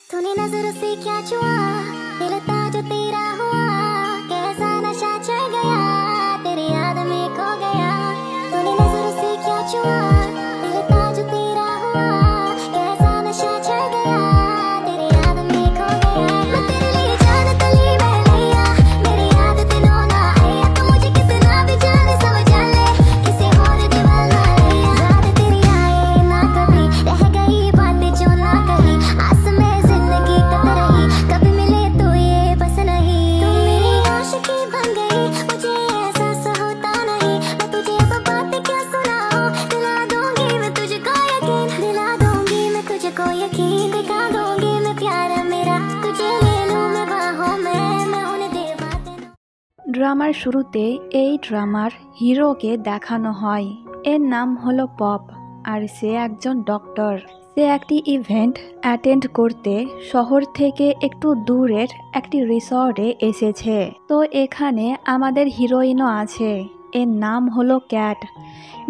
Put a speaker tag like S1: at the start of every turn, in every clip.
S1: तूने नजर से क्या छुआ, दिल था जो तेरा हुआ, कैसा नशा चढ़ गया, तेरी याद में खो गया। तूने नजर से क्या छुआ, दिल था जो तेरा हुआ, कैसा नशा चढ़ गया, तेरी याद में खो गया। मैं तेरे लिए जान तली में लिया, मेरी याद दिनों ना आया, तो मुझे कितना भी जाने समझ ले, किसी और दीवाना लिया। याद तेरी आए ना कभी, रह गई बातें जो ना कही, आस में जिंदगी कट रही, कभी मिले तो ये बस नहीं। तू मेरी आशिकी बन गई, मुझे एहसास होता नहीं, मैं तुझे अब बातें क्या सुनाऊं, दिला दूंगी मैं तुझको यकीन, दिला दूंगी मैं तुझको यकीन, दिखा दूंगी मैं प्यार मेरा, तुझे ले लूं मैं बाहों में, मैं होने दे बातें।
S2: ড্রামার শুরুতে এই ড্রামার হিরোকে দেখানো হয়। এর নাম হলো পপ আর সে একজন ডক্টর। সে একটি ইভেন্ট অ্যাটেন্ড করতে শহর থেকে একটু দূরের একটি রিসর্টে এসেছে। তো এখানে আমাদের হিরোইনও আছে, এর নাম হলো ক্যাট,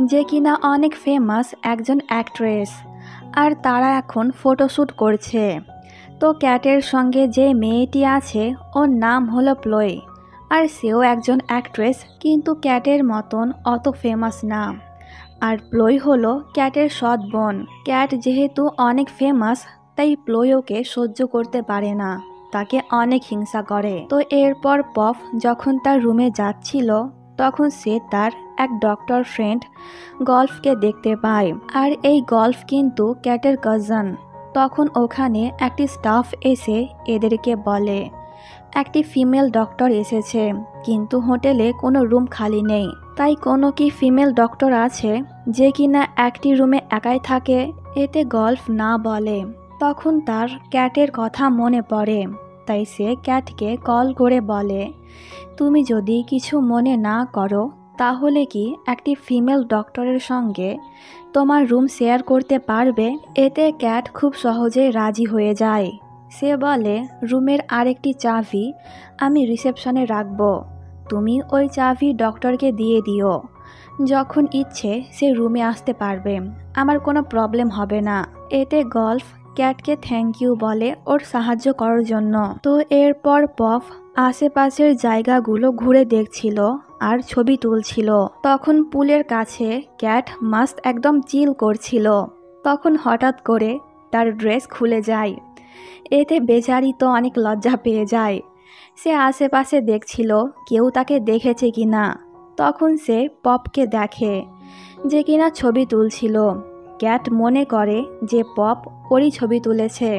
S2: যে কিনা অনেক ফেমাস একজন অ্যাক্ট্রেস। আর তারা এখন ফটোশ্যুট করছে। তো ক্যাটের সঙ্গে যে মেয়েটি আছে ওর নাম হলো প্লয়, আর সেও একজন অ্যাক্ট্রেস, কিন্তু ক্যাটের মতন অত ফেমাস না। আর প্লয় হলো ক্যাটের সৎ বোন। ক্যাট যেহেতু অনেক ফেমাস, তাই প্লয় ওকে সহ্য করতে পারে না, তাকে অনেক হিংসা করে। তো এরপর পপ যখন তার রুমে যাচ্ছিল, তখন সে তার এক ডক্টর ফ্রেন্ড গল্ফকে দেখতে পায়। আর এই গল্ফ কিন্তু ক্যাটের কাজিন। তখন ওখানে একটি স্টাফ এসে এদেরকে বলে একটি ফিমেল ডক্টর এসেছে, কিন্তু হোটেলে কোনো রুম খালি নেই। তাই কোনো কি ফিমেল ডক্টর আছে যে কিনা একটি রুমে একাই থাকে? এতে গল্ফ না বলে। তখন তার ক্যাটের কথা মনে পড়ে, তাই সে ক্যাটকে কল করে বলে, তুমি যদি কিছু মনে না করো তাহলে কি একটি ফিমেল ডক্টরের সঙ্গে তোমার রুম শেয়ার করতে পারবে? এতে ক্যাট খুব সহজেই রাজি হয়ে যায়। সে বলে, রুমের আরেকটি চাবি আমি রিসেপশনে রাখব, তুমি ওই চাবি ডক্টরকে দিয়ে দিও, যখন ইচ্ছে সে রুমে আসতে পারবে, আমার কোনো প্রবলেম হবে না। এতে গল্ফ ক্যাটকে থ্যাংক ইউ বলে ওর সাহায্য করার জন্য। তো এরপর পপ আশেপাশের জায়গাগুলো ঘুরে দেখছিল আর ছবি তুলছিল। তখন পুলের কাছে ক্যাট মাস্ট একদম চিল করছিল। তখন হঠাৎ করে তার ড্রেস খুলে যায়। এতে বেচারি তো অনেক লজ্জা পেয়ে যায়। সে আশেপাশে দেখছিল কেউ তাকে দেখেছে কি না। তখন সে পপকে দেখে, যে কিনা ছবি তুলছিল। ক্যাট মনে করে যে পপ ওরই ছবি তুলেছে,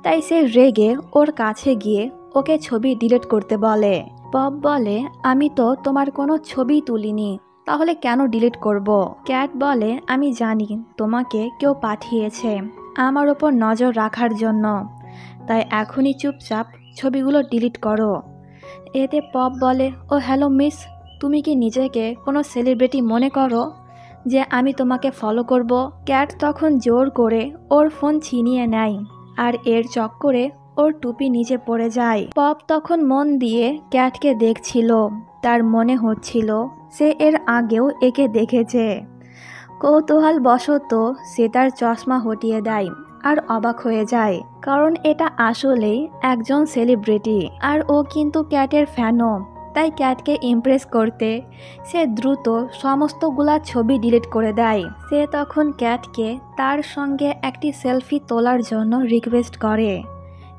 S2: তাই সে রেগে ওর কাছে গিয়ে ওকে ছবি ডিলিট করতে বলে। পপ বলে, আমি তো তোমার কোনো ছবি তুলিনি, তাহলে কেন ডিলিট করব? ক্যাট বলে, আমি জানি তোমাকে কেউ পাঠিয়েছে আমার ওপর নজর রাখার জন্য, তাই এখনই চুপচাপ ছবিগুলো ডিলিট করো। এতে পপ বলে, ও হ্যালো মিস, তুমি কি নিজেকে কোনো সেলিব্রিটি মনে করো যে আমি তোমাকে ফলো করব? ক্যাট তখন জোর করে ওর ফোন ছিনিয়ে নেয়, আর এর চক্করে ওর টুপি নিচে পড়ে যায়। পপ তখন মন দিয়ে ক্যাটকে দেখছিল। তার মনে হচ্ছিল সে এর আগেও একে দেখেছে। কৌতূহল বশত সে তার চশমা হটিয়ে দেয় আর অবাক হয়ে যায়, কারণ এটা আসলেই একজন সেলিব্রিটি, আর ও কিন্তু ক্যাটের ফ্যানও। তাই ক্যাটকে ইমপ্রেস করতে সে দ্রুত সমস্তগুলা ছবি ডিলিট করে দেয়। সে তখন ক্যাটকে তার সঙ্গে একটি সেলফি তোলার জন্য রিকোয়েস্ট করে,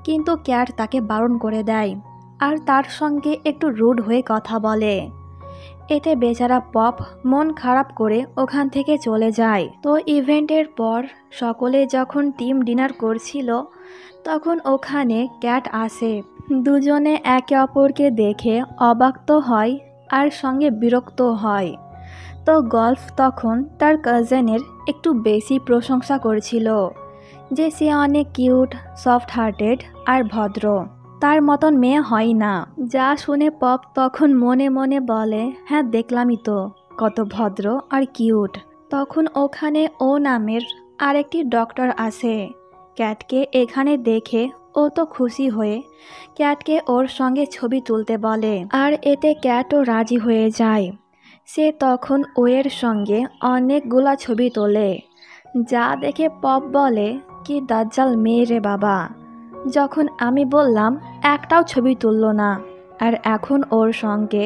S2: কিন্তু ক্যাট তাকে বারণ করে দেয় আর তার সঙ্গে একটু রুড হয়ে কথা বলে। এতে বেচারা পপ মন খারাপ করে ওখান থেকে চলে যায়। তো ইভেন্টের পর সকলে যখন টিম ডিনার করছিল, তখন ওখানে ক্যাট আসে। দুজনে একে অপরকে দেখে অবাক তো হয় আর সঙ্গে বিরক্ত হয়। তো গল্ফ তখন তার কাজিনের একটু বেশি প্রশংসা করছিল, যে সে অনেক কিউট, সফট হার্টেড আর ভদ্র, তার মতন মেয়ে হয় না। যা শুনে পপ তখন মনে মনে বলে, হ্যাঁ দেখলামই তো, কত ভদ্র আর কিউট। তখন ওখানে ও নামের আরেকটি ডক্টর আসে। ক্যাটকে এখানে দেখে ও তো খুশি হয়ে ক্যাটকে ওর সঙ্গে ছবি তুলতে বলে, আর এতে ক্যাটও রাজি হয়ে যায়। সে তখন ওয়ের সঙ্গে অনেকগুলা ছবি তোলে, যা দেখে পপ বলে, কি দাজ্জাল মেয়ে রে বাবা, যখন আমি বললাম একটাও ছবি তুললো না, আর এখন ওর সঙ্গে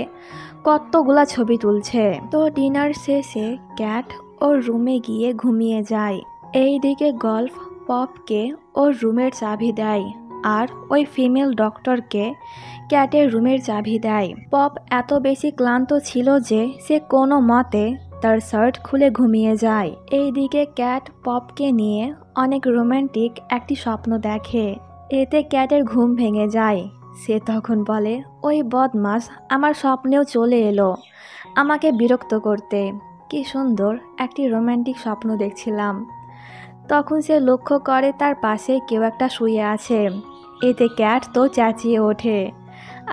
S2: কতগুলা ছবি তুলছে। তো ডিনার শেষে ক্যাট ওর রুমে গিয়ে ঘুমিয়ে যায়। এইদিকে গল্ফ পপকে ওর রুমের চাবি দেয়, আর ওই ফিমেল ডক্টরকে ক্যাটের রুমের চাবি দেয়। পপ এত বেশি ক্লান্ত ছিল যে সে কোনো মতে তার শার্ট খুলে ঘুমিয়ে যায়। এইদিকে ক্যাট পপকে নিয়ে অনেক রোমান্টিক একটি স্বপ্ন দেখে। এতে ক্যাটের ঘুম ভেঙে যায়। সে তখন বলে, ওই বদমাস আমার স্বপ্নেও চলে এলো আমাকে বিরক্ত করতে। কি সুন্দর একটি রোমান্টিক স্বপ্ন দেখছিলাম। তখন সে লক্ষ্য করে তার পাশে কেউ একটা শুয়ে আছে। এতে ক্যাট তো চেঁচিয়ে ওঠে,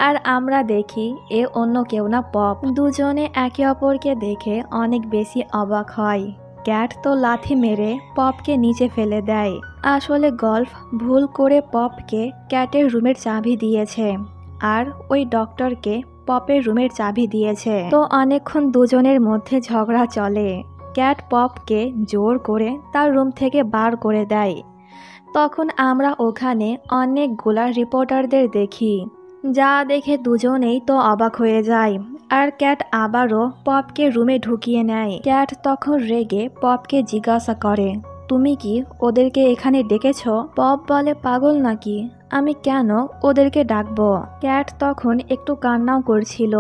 S2: আর আমরা দেখি এ অন্য কেউ না, পপ। দুজনে একে অপরকে দেখে অনেক বেশি অবাক হয়। ক্যাট তো লাথি মেরে পপকে নিচে ফেলে দেয়। আসলে গল্ফ ভুল করে পপকে ক্যাটের রুমের চাবি দিয়েছে, আর ওই ডক্টরকে পপের রুমের চাবি দিয়েছে। তো অনেকক্ষণ দুজনের মধ্যে ঝগড়া চলে। ক্যাট পপকে জোর করে তার রুম থেকে বার করে দেয়। তখন আমরা ওখানে অনেকগুলা রিপোর্টারদের দেখি, যা দেখে দুজনেই তো অবাক হয়ে যায়। আর ক্যাট আবারও পপকে রুমে ঢুকিয়ে নেয়। ক্যাট তখন রেগে পপকে জিজ্ঞাসা করে, তুমি কি ওদেরকে এখানে ডেকেছ? পপ বলে, পাগল নাকি, আমি কেন ওদেরকে ডাকবো? ক্যাট তখন একটু কান্নাও করছিল,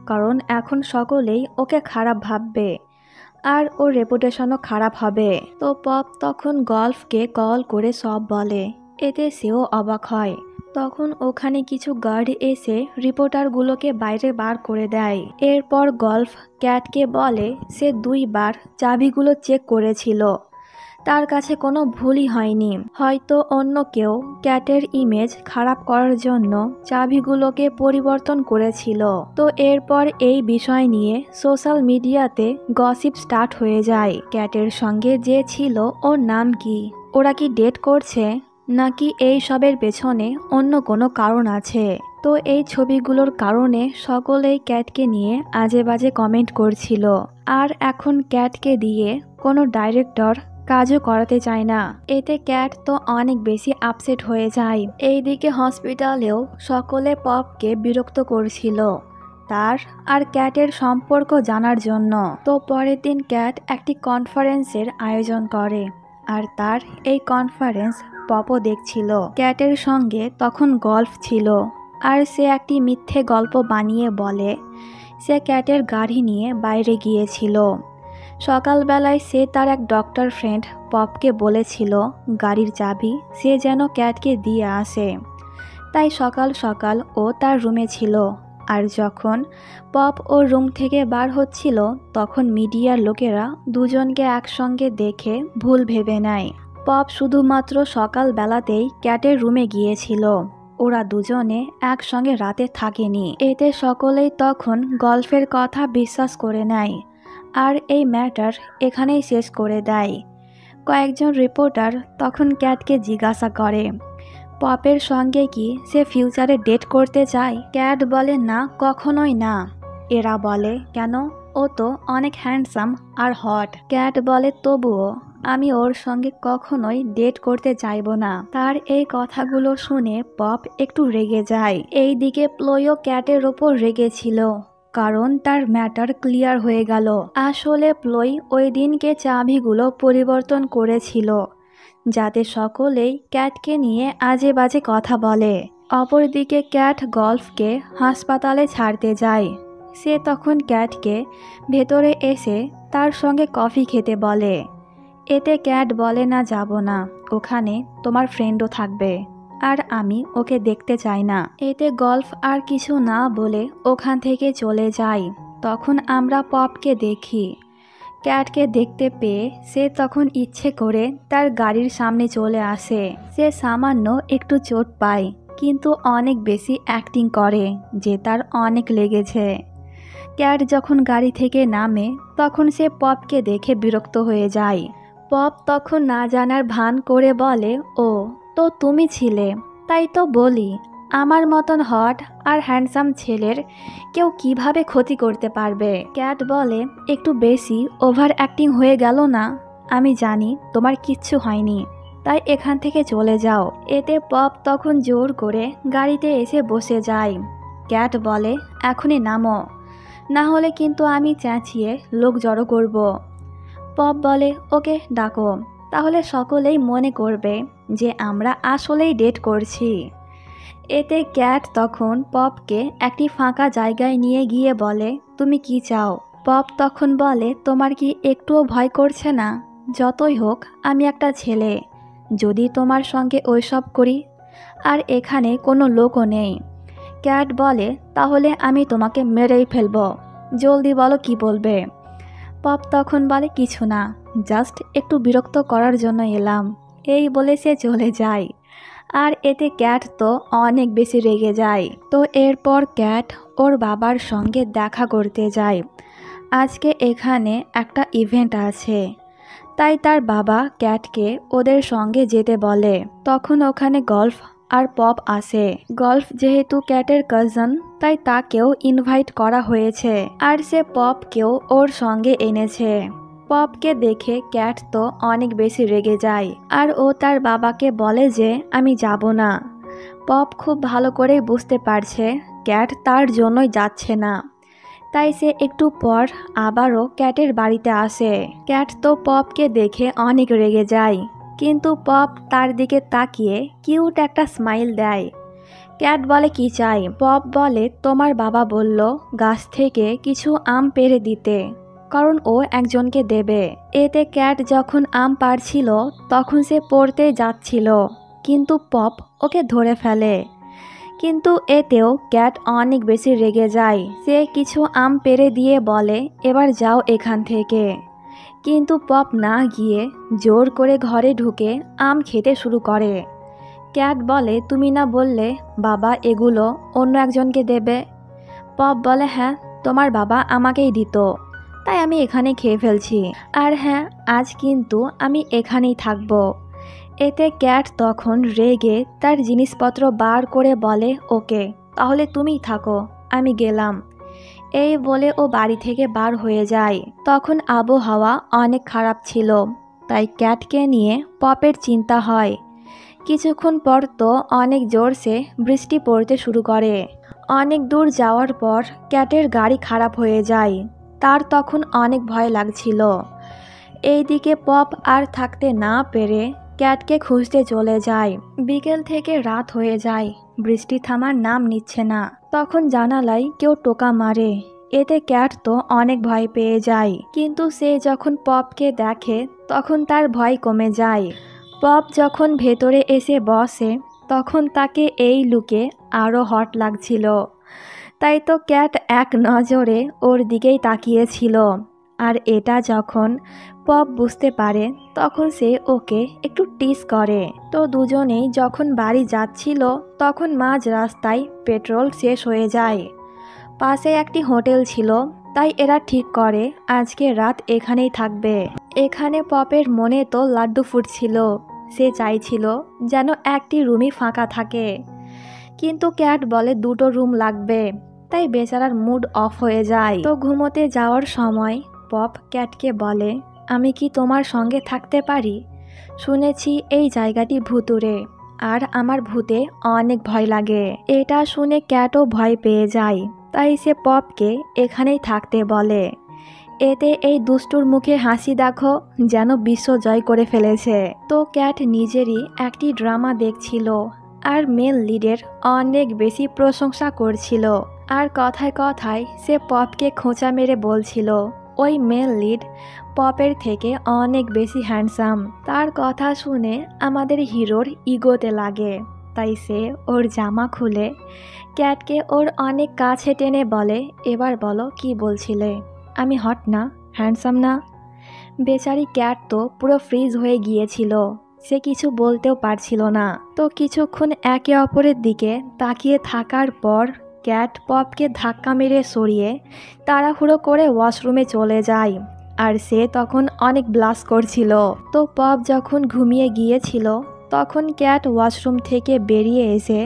S2: কারণ এখন সকলেই ওকে খারাপ ভাববে, আর ওর রেপুটেশনও খারাপ হবে। তো পপ তখন গল্ফকে কল করে সব বলে। এতে সেও অবাক হয়। তখন ওখানে কিছু গার্ড এসে রিপোর্টারগুলোকে বাইরে বার করে দেয়। এরপর গল্ফ ক্যাটকে বলে সে 2 বার চাবিগুলো চেক করেছিল, তার কাছে কোনো ভুলই হয়নি। হয়তো অন্য কেউ ক্যাটের ইমেজ খারাপ করার জন্য চাবিগুলোকে পরিবর্তন করেছিল। তো এরপর এই বিষয় নিয়ে সোশ্যাল মিডিয়াতে গসিপ স্টার্ট হয়ে যায়। ক্যাটের সঙ্গে যে ছিল ওর নাম কি, ওরা কি ডেট করছে, নাকি এই সবের পেছনে অন্য কোনো কারণ আছে? তো এই ছবিগুলোর কারণে সকলেই ক্যাটকে নিয়ে আজে বাজে কমেন্ট করছিল। আর এখন ক্যাটকে দিয়ে কোনো ডাইরেক্টর কাজও করাতে চায় না। এতে ক্যাট তো অনেক বেশি আপসেট হয়ে যায়। এইদিকে হসপিটালেও সকলে পপকে বিরক্ত করছিল তার আর ক্যাটের সম্পর্ক জানার জন্য। তো পরের দিন ক্যাট একটি কনফারেন্সের আয়োজন করে, আর তার এই কনফারেন্স পপও দেখছিল। ক্যাটের সঙ্গে তখন গল্ফ ছিল, আর সে একটি মিথ্যে গল্প বানিয়ে বলে সে ক্যাটের গাড়ি নিয়ে বাইরে গিয়েছিল। সকালবেলায় সে তার এক ডক্টর ফ্রেন্ড পপকে বলেছিল গাড়ির চাবি সে যেন ক্যাটকে দিয়ে আসে। তাই সকাল সকাল ও তার রুমে ছিল। আর যখন পপ ওর রুম থেকে বার হচ্ছিল, তখন মিডিয়ার লোকেরা দুজনকে একসঙ্গে দেখে ভুল ভেবে নেয়। পপ শুধুমাত্র সকালবেলাতেই ক্যাটের রুমে গিয়েছিল, ওরা দুজনে একসঙ্গে রাতে থাকেনি। এতে সকলেই তখন গল্ফের কথা বিশ্বাস করে নেয়, আর এই ম্যাটার এখানেই শেষ করে দেয়। কয়েকজন রিপোর্টার তখন ক্যাটকে জিজ্ঞাসা করে পপের সঙ্গে কি সে ফিউচারে ডেট করতে চায়? ক্যাট বলে, না, কখনোই না। এরা বলে, কেন, ও তো অনেক হ্যান্ডসাম আর হট। ক্যাট বলে, তবুও আমি ওর সঙ্গে কখনোই ডেট করতে চাইব না। তার এই কথাগুলো শুনে পপ একটু রেগে যায়। এইদিকে প্লোয়ও ক্যাটের ওপর রেগেছিল, কারণ তার ম্যাটার ক্লিয়ার হয়ে গেল। আসলে প্লোই ওই দিনকে চাবিগুলো পরিবর্তন করেছিল যাতে সকলেই ক্যাটকে নিয়ে আজে বাজে কথা বলে। অপরদিকে ক্যাট গল্ফকে হাসপাতালে ছাড়তে যায়। সে তখন ক্যাটকে ভেতরে এসে তার সঙ্গে কফি খেতে বলে। এতে ক্যাট বলে, না, যাব না, ওখানে তোমার ফ্রেন্ডও থাকবে, আর আমি ওকে দেখতে চাই না। এতে গল্ফ আর কিছু না বলে ওখান থেকে চলে যায়। তখন আমরা পপকে দেখি। ক্যাটকে দেখতে পেয়ে সে তখন ইচ্ছে করে তার গাড়ির সামনে চলে আসে। সে সামান্য একটু চোট পায়, কিন্তু অনেক বেশি অ্যাক্টিং করে যে তার অনেক লেগেছে। ক্যাট যখন গাড়ি থেকে নামে, তখন সে পপকে দেখে বিরক্ত হয়ে যায়। পপ তখন না জানার ভান করে বলে, ও তো তুমি ছিলে, তাই তো বলি আমার মতন হট আর হ্যান্ডসাম ছেলের কেউ কিভাবে ক্ষতি করতে পারবে। ক্যাট বলে, একটু বেশি ওভার অ্যাক্টিং হয়ে গেল না? আমি জানি তোমার কিচ্ছু হয়নি, তাই এখান থেকে চলে যাও। এতে পপ তখন জোর করে গাড়িতে এসে বসে যায়। ক্যাট বলে, এখনই নামো, না হলে কিন্তু আমি চেঁচিয়ে লোক জড়ো করব। পপ বলে, ওকে ডাকো, তাহলে সকলেই মনে করবে যে আমরা আসলেই ডেট করছি। এতে ক্যাট তখন পপকে একটি ফাঁকা জায়গায় নিয়ে গিয়ে বলে, তুমি কি চাও? পপ তখন বলে, তোমার কি একটুও ভয় করছে না? যতই হোক আমি একটা ছেলে, যদি তোমার সঙ্গে ওইসব করি, আর এখানে কোনো লোকও নেই। ক্যাট বলে, তাহলে আমি তোমাকে মেরেই ফেলবো, জলদি বলো কি বলবে। পপ তখন বলে, কিছু না, জাস্ট একটু বিরক্ত করার জন্য এলাম। এই বলে সে চলে যায়। আর এতে ক্যাট তো অনেক বেশি রেগে যায়। তো এরপর ক্যাট ওর বাবার সঙ্গে দেখা করতে যায়। আজকে এখানে একটা ইভেন্ট আছে, তাই তার বাবা ক্যাটকে ওদের সঙ্গে যেতে বলে। তখন ওখানে গল্ফ আর পপ আসে। গল্ফ যেহেতু ক্যাটের কাজিন, তাই তাকেও ইনভাইট করা হয়েছে, আর সে পপকেও ওর সঙ্গে এনেছে। পপকে দেখে ক্যাট তো অনেক বেশি রেগে যায়, আর ও তার বাবাকে বলে যে আমি যাব না। পপ খুব ভালো করে বুঝতে পারছে ক্যাট তার জন্যই যাচ্ছে না, তাই সে একটু পর আবারও ক্যাটের বাড়িতে আসে। ক্যাট তো পপকে দেখে অনেক রেগে যায়, কিন্তু পপ তার দিকে তাকিয়ে কিউট একটা স্মাইল দেয়। ক্যাট বলে, কি চাই? পপ বলে, তোমার বাবা বলল গাছ থেকে কিছু আম পেড়ে দিতে, কারণ ও একজনকে দেবে। এতে ক্যাট যখন আম পাড়ছিল তখন সে পড়তে যাচ্ছিল, কিন্তু পপ ওকে ধরে ফেলে। কিন্তু এতেও ক্যাট অনেক বেশি রেগে যায়। সে কিছু আম পেড়ে দিয়ে বলে, এবার যাও এখান থেকে। কিন্তু পপ না গিয়ে জোর করে ঘরে ঢুকে আম খেতে শুরু করে। ক্যাট বলে, তুমি না বললে বাবা এগুলো অন্য একজনকে দেবে? পপ বলে, হ্যাঁ, তোমার বাবা আমাকেই দিত, তাই আমি এখানে খেয়ে ফেলছি। আর হ্যাঁ, আজ কিন্তু আমি এখানেই থাকবো। এতে ক্যাট তখন রেগে তার জিনিসপত্র বার করে বলে, ওকে, তাহলে তুমিই থাকো, আমি গেলাম। এই বলে ও বাড়ি থেকে বার হয়ে যায়। তখন আবহাওয়া অনেক খারাপ ছিল, তাই ক্যাটকে নিয়ে পপের চিন্তা হয়। কিছুক্ষণ পর তো অনেক জোরসে বৃষ্টি পড়তে শুরু করে। অনেক দূর যাওয়ার পর ক্যাটের গাড়ি খারাপ হয়ে যায়। তার তখন অনেক ভয় লাগছিল। এইদিকে পপ আর থাকতে না পেরে ক্যাটকে খুঁজতে চলে যায়। বিকেল থেকে রাত হয়ে যায়, বৃষ্টি থামার নাম নিচ্ছে না। তখন জানালায় কেউ টোকা মারে। এতে ক্যাট তো অনেক ভয় পেয়ে যায়, কিন্তু সে যখন পপকে দেখে তখন তার ভয় কমে যায়। পপ যখন ভেতরে এসে বসে তখন তাকে এই লুকে আরও হট লাগছিল, তাই তো ক্যাট এক নজরে ওর দিকেই তাকিয়েছিল। আর এটা যখন পপ বুঝতে পারে তখন সে ওকে একটু টিস করে। তো দুজনেই যখন বাড়ি যাচ্ছিল তখন মাঝ রাস্তায় পেট্রোল শেষ হয়ে যায়। পাশে একটি হোটেল ছিল, তাই এরা ঠিক করে আজকে রাত এখানেই থাকবে। এখানে পপের মনে তো লাড্ডু ফুটছিল, সে চাইছিল যেন একটি রুমই ফাঁকা থাকে, কিন্তু ক্যাট বলে দুটো রুম লাগবে, তাই বেচারার মুড অফ হয়ে যায়। তো ঘুমোতে যাওয়ার সময় পপ ক্যাটকে বলে, আমি কি তোমার সঙ্গে থাকতে পারি? শুনেছি এই জায়গাটি ভুতুড়ে, আর আমার ভূতে অনেক ভয় লাগে। এটা শুনে ক্যাটও ভয় পেয়ে যায়, তাই সে পপকে এখানেই থাকতে বলে। এতে এই দুষ্টুর মুখে হাসি দেখো, যেন বিশ্ব জয় করে ফেলেছে। তো ক্যাট নিজেরই একটি ড্রামা দেখছিল, আর মেল লিডের অনেক বেশি প্রশংসা করছিল। আর কথায় কথায় সে পপকে খোঁচা মেরে বলছিল ওই মেল লিড পপের থেকে অনেক বেশি হ্যান্ডসাম। তার কথা শুনে আমাদের হিরোর ইগোতে লাগে, তাই সে ওর জামা খুলে ক্যাটকে ওর অনেক কাছে টেনে বলে, এবার বলো কি বলছিলে, আমি হট না, হ্যান্ডসাম না? বেচারি ক্যাট তো পুরো ফ্রিজ হয়ে গিয়েছিল, সে কিছু বলতেও পারছিল না। তো কিছুক্ষণ একে অপরের দিকে তাকিয়ে থাকার পর ক্যাট পপকে ধাক্কা মেরে সরিয়ে তাড়াহুড়ো করে ওয়াশরুমে চলে যায়। আর সে তখন অনেক ব্লাশ করছিল। তো পপ যখন ঘুমিয়ে গিয়েছিল তখন ক্যাট ওয়াশরুম থেকে বেরিয়ে এসে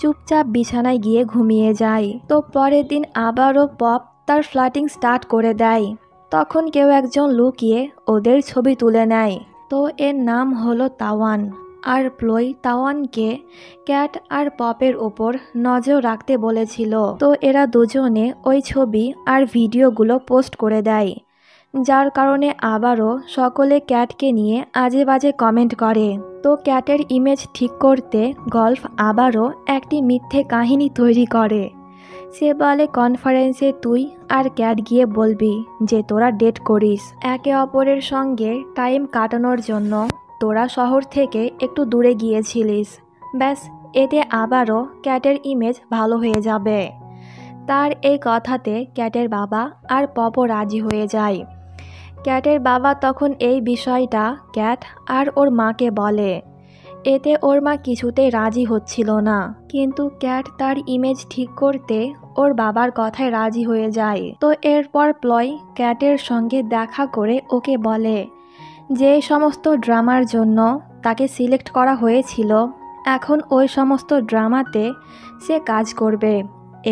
S2: চুপচাপ বিছানায় গিয়ে ঘুমিয়ে যায়। তো পরের দিন আবারও পপ তার ফ্লার্টিং স্টার্ট করে দেয়। তখন কেউ একজন লুকিয়ে ওদের ছবি তুলে নেয়। তো এর নাম হলো তাওয়ান। আর প্লয় তাওয়ানকে ক্যাট আর পপের ওপর নজর রাখতে বলেছিল। তো এরা দুজনে ওই ছবি আর ভিডিওগুলো পোস্ট করে দেয়, যার কারণে আবারও সকলে ক্যাটকে নিয়ে আজে বাজে কমেন্ট করে। তো ক্যাটের ইমেজ ঠিক করতে গল্ফ আবারও একটি মিথ্যে কাহিনী তৈরি করে। সে বলে কনফারেন্সে তুই আর ক্যাট গিয়ে বলবি যে তোরা ডেট করিস, একে অপরের সঙ্গে টাইম কাটানোর জন্য তোরা শহর থেকে একটু দূরে গিয়েছিলিস। ব্যাস, এতে আবারও ক্যাটের ইমেজ ভালো হয়ে যাবে। তার এই কথাতে ক্যাটের বাবা আর পপও রাজি হয়ে যায়। ক্যাটের বাবা তখন এই বিষয়টা ক্যাট আর ওর মাকে বলে। এতে ওর মা কিছুতেই রাজি হচ্ছিল না, কিন্তু ক্যাট তার ইমেজ ঠিক করতে ওর বাবার কথায় রাজি হয়ে যায়। তো এরপর প্লয় ক্যাটের সঙ্গে দেখা করে ওকে বলে যে সমস্ত ড্রামার জন্য তাকে সিলেক্ট করা হয়েছিল এখন ওই সমস্ত ড্রামাতে সে কাজ করবে।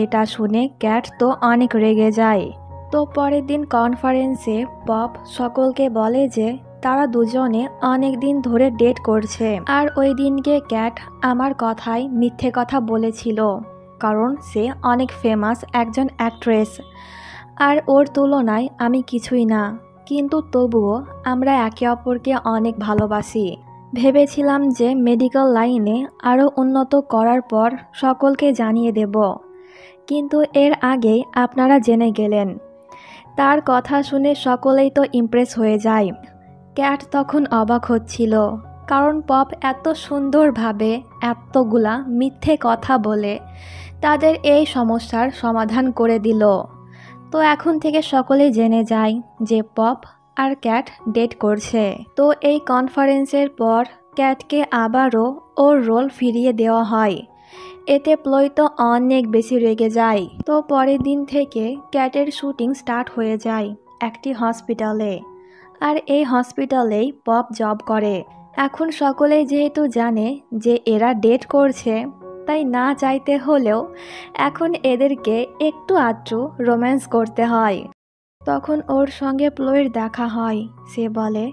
S2: এটা শুনে ক্যাট তো অনেক রেগে যায়। তো পরের দিন কনফারেন্সে পপ সকলকে বলে যে তারা দুজনে অনেক দিন ধরে ডেট করছে, আর ওই দিনকে ক্যাট আমার কথায় মিথ্যে কথা বলেছিল, কারণ সে অনেক ফেমাস একজন অ্যাক্ট্রেস আর ওর তুলনায় আমি কিছুই না, কিন্তু তবুও আমরা একে অপরকে অনেক ভালোবাসি। ভেবেছিলাম যে মেডিকেল লাইনে আরও উন্নত করার পর সকলকে জানিয়ে দেব, কিন্তু এর আগেই আপনারা জেনে গেলেন। তার কথা শুনে সকলেই তো ইমপ্রেস হয়ে যায়। ক্যাট তখন অবাক হচ্ছিল, কারণ পপ এত সুন্দরভাবে এতগুলা মিথ্যে কথা বলে তাদের এই সমস্যার সমাধান করে দিল। তো এখন থেকে সকলেই জেনে যায় যে পপ আর ক্যাট ডেট করছে। তো এই কনফারেন্সের পর ক্যাটকে আবারও ওর রোল ফিরিয়ে দেওয়া হয়। এতে প্লয় তো অনেক বেশি রেগে যায়। তো পরের দিন থেকে ক্যাটের শুটিং স্টার্ট হয়ে যায় একটি হসপিটালে, আর এই হসপিটালেই পপ জব করে। এখন সকলেই যেহেতু জানে যে এরা ডেট করছে, তাই না চাইতে হলেও এখন এদেরকে একটু আধটু রোম্যান্স করতে হয়। তখন ওর সঙ্গে প্লয়ের দেখা হয়। সে বলে,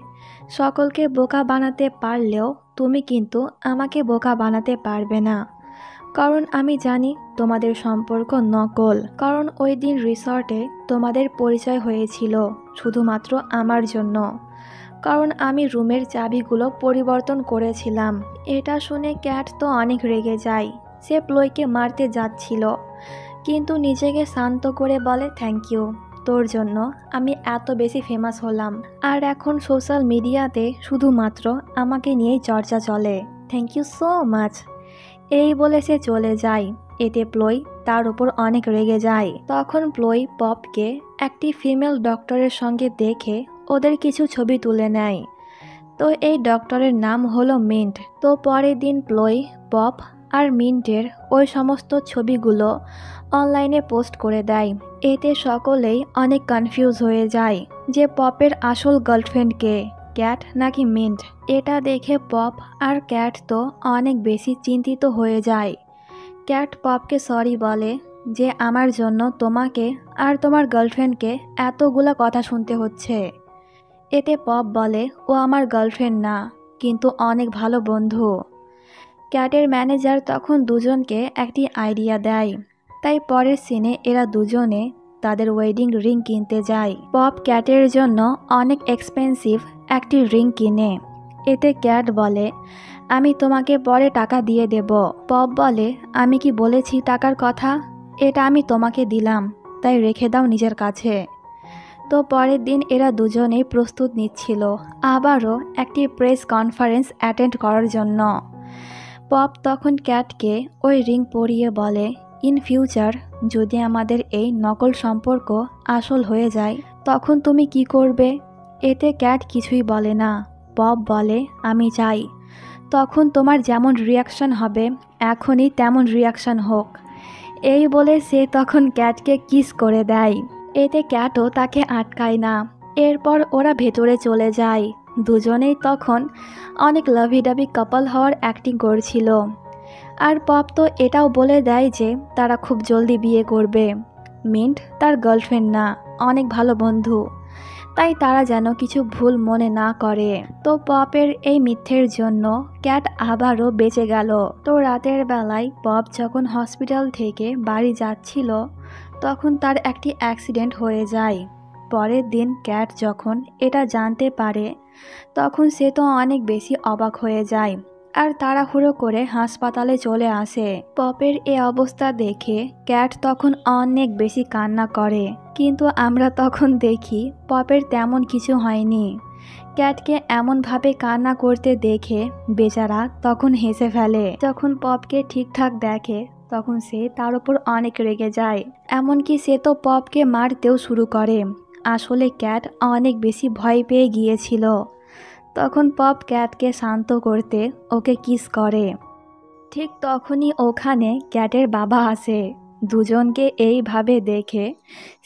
S2: সকলকে বোকা বানাতে পারলেও তুমি কিন্তু আমাকে বোকা বানাতে পারবে না, কারণ আমি জানি তোমাদের সম্পর্ক নকল। কারণ ওই দিন রিসর্টে তোমাদের পরিচয় হয়েছিল শুধুমাত্র আমার জন্য, কারণ আমি রুমের চাবিগুলো পরিবর্তন করেছিলাম। এটা শুনে ক্যাট তো অনেক রেগে যায়। সে প্লয়কে মারতে যাচ্ছিল, কিন্তু নিজেকে শান্ত করে বলে থ্যাংক ইউ, তোর জন্য আমি এত বেশি ফেমাস হলাম, আর এখন সোশ্যাল মিডিয়াতে শুধুমাত্র আমাকে নিয়েই চর্চা চলে, থ্যাংক ইউ সো মাচ। এই বলে সে চলে যায়। এতে প্লয় তার উপর অনেক রেগে যায়। তখন প্লয় পপকে একটি ফিমেল ডক্টরের সঙ্গে দেখে ওদের কিছু ছবি তুলে নেয়। তো এই ডক্টরের নাম হলো মিন্ট। তো পরের দিন প্লয় পপ আর মিন্টের ওই সমস্ত ছবিগুলো অনলাইনে পোস্ট করে দেয়। এতে সকলেই অনেক কনফিউজ হয়ে যায় যে পপের আসল গার্লফ্রেন্ড কে, ক্যাট নাকি মিন্ট। এটা দেখে পপ আর ক্যাট তো অনেক বেশি চিন্তিত হয়ে যায়। ক্যাট পপকে সরি বলে যে আমার জন্য তোমাকে আর তোমার গার্লফ্রেন্ডকে এতগুলা কথা শুনতে হচ্ছে। এতে পপ বলে ও আমার গার্লফ্রেন্ড না, কিন্তু অনেক ভালো বন্ধু। ক্যাটের ম্যানেজার তখন দুজনকে একটি আইডিয়া দেয়, তাই পরের সিনে এরা দুজনে তাদের ওয়েডিং রিং কিনতে যায়। পপ ক্যাটের জন্য অনেক এক্সপেন্সিভ একটি রিং কিনে। এতে ক্যাট বলে আমি তোমাকে পরে টাকা দিয়ে দেব। পপ বলে আমি কি বলেছি টাকার কথা, এটা আমি তোমাকে দিলাম, তাই রেখে দাও নিজের কাছে। তো পরের দিন এরা দুজনেই প্রস্তুত নিচ্ছিল আবারও একটি প্রেস কনফারেন্স অ্যাটেন্ড করার জন্য। পপ তখন ক্যাটকে ওই রিং পরিয়ে বলে ইন ফিউচার যদি আমাদের এই নকল সম্পর্ক আসল হয়ে যায় তখন তুমি কি করবে। এতে ক্যাট কিছুই বলে না। পপ বলে আমি চাই তখন তোমার যেমন রিয়াকশন হবে এখনই তেমন রিয়াকশন হোক। এই বলে সে তখন ক্যাটকে কিস করে দেয়। এতে ক্যাটও তাকে আটকায় না। এরপর ওরা ভেতরে চলে যায়। দুজনেই তখন অনেক লাভিডাবি কাপল হওয়ার অ্যাক্টিং করছিল। আর পপ তো এটাও বলে দেয় যে তারা খুব জলদি বিয়ে করবে। মিন্ট তার গার্লফ্রেন্ড না, অনেক ভালো বন্ধু, তাই তারা যেন কিছু ভুল মনে না করে। তো পপের এই মিথ্যের জন্য ক্যাট আবারও বেঁচে গেল। তো রাতের বেলায় পপ যখন হসপিটাল থেকে বাড়ি যাচ্ছিল তখন তার একটি অ্যাক্সিডেন্ট হয়ে যায়। পরের দিন ক্যাট যখন এটা জানতে পারে তখন সে তো অনেক বেশি অবাক হয়ে যায় আর তাড়াহুড়ো করে হাসপাতালে চলে আসে। পপের এ অবস্থা দেখে ক্যাট তখন অনেক বেশি কান্না করে, কিন্তু আমরা তখন দেখি পপের তেমন কিছু হয়নি। ক্যাটকে এমনভাবে কান্না করতে দেখে বেচারা তখন হেসে ফেলে। যখন পপকে ঠিকঠাক দেখে তখন সে তার উপর অনেক রেগে যায়, এমনকি সে তো পপকে মারতেও শুরু করে। আসলে ক্যাট অনেক বেশি ভয় পেয়ে গিয়েছিল। তখন পপ ক্যাটকে শান্ত করতে ওকে কিস করে। ঠিক তখনই ওখানে ক্যাটের বাবা আসে। দুজনকে এইভাবে দেখে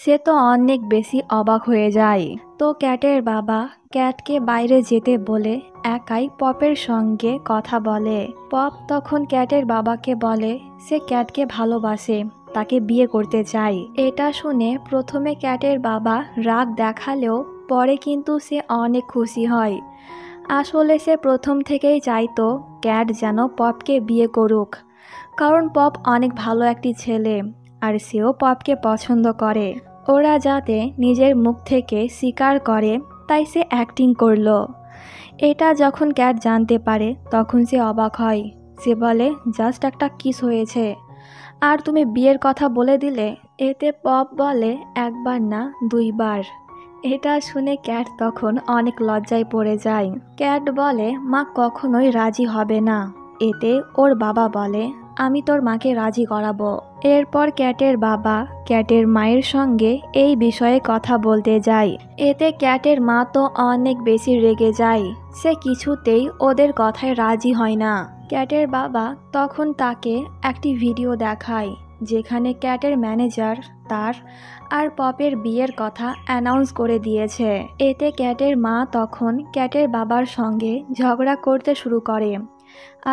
S2: সে তো অনেক বেশি অবাক হয়ে যায়। তো ক্যাটের বাবা ক্যাটকে বাইরে যেতে বলে একাই পপের সঙ্গে কথা বলে। পপ তখন ক্যাটের বাবাকে বলে সে ক্যাটকে ভালোবাসে, তাকে বিয়ে করতে চায়। এটা শুনে প্রথমে ক্যাটের বাবা রাগ দেখালেও পরে কিন্তু সে অনেক খুশি হয়। আসলে সে প্রথম থেকেই চাইতো ক্যাট যেন পপকে বিয়ে করুক, কারণ পপ অনেক ভালো একটি ছেলে আর সেও পপকে পছন্দ করে। ওরা যাতে নিজের মুখ থেকে স্বীকার করে তাই সে অ্যাক্টিং করলো। এটা যখন ক্যাট জানতে পারে তখন সে অবাক হয়। সে বলে জাস্ট একটা কিস হয়েছে আর তুমি বিয়ের কথা বলে দিলে। এতে পপ বলে একবার না দুইবার। এটা শুনে ক্যাট তখন অনেক লজ্জায় পড়ে যায়। ক্যাট বলে মা কখনোই রাজি হবে না। এতে ওর বাবা বলে আমি তোর মাকে রাজি করাবো। এরপর ক্যাটের বাবা ক্যাটের মায়ের সঙ্গে এই বিষয়ে কথা বলতে যায়। এতে ক্যাটের মা তো অনেক বেশি রেগে যায়। সে কিছুতেই ওদের কথায় রাজি হয় না। ক্যাটের বাবা তখন তাকে একটি ভিডিও দেখায় যেখানে ক্যাটের ম্যানেজার তার আর পপের বিয়ের কথা অ্যানাউন্স করে দিয়েছে। এতে ক্যাটের মা তখন ক্যাটের বাবার সঙ্গে ঝগড়া করতে শুরু করে।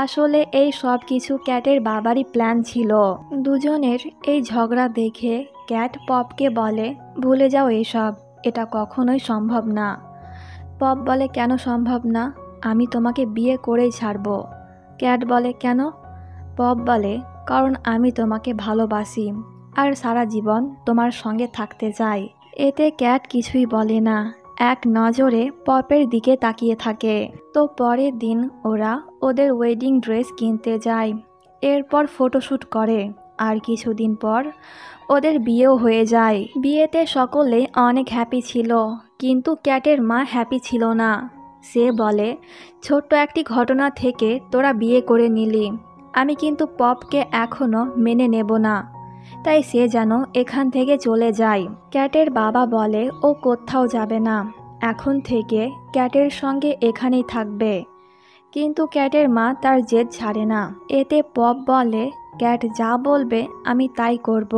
S2: আসলে এই সব কিছু ক্যাটের বাবারই প্ল্যান ছিল। দুজনের এই ঝগড়া দেখে ক্যাট পপকে বলে ভুলে যাও এসব, এটা কখনোই সম্ভব না। পপ বলে কেন সম্ভব না? আমি তোমাকে বিয়ে করেই ছাড়বো। ক্যাট বলে কেন? পপ বলে কারণ আমি তোমাকে ভালোবাসি আর সারা জীবন তোমার সঙ্গে থাকতে চাই। এতে ক্যাট কিছুই বলে না, এক নজরে পপের দিকে তাকিয়ে থাকে। তো পরের দিন ওরা ওদের ওয়েডিং ড্রেস কিনতে যায়, এরপর ফটোশ্যুট করে আর কিছুদিন পর ওদের বিয়েও হয়ে যায়। বিয়েতে সকলে অনেক হ্যাপি ছিল, কিন্তু ক্যাটের মা হ্যাপি ছিল না। সে বলে ছোট্ট একটি ঘটনা থেকে তোরা বিয়ে করে নিলি, আমি কিন্তু পপকে এখনও মেনে নেব না, তাই সে যেন এখান থেকে চলে যায়। ক্যাটের বাবা বলে ও কোথাও যাবে না, এখন থেকে ক্যাটের সঙ্গে এখানেই থাকবে। কিন্তু ক্যাটের মা তার জেদ ছাড়ে না। এতে পপ বলে ক্যাট যা বলবে আমি তাই করব।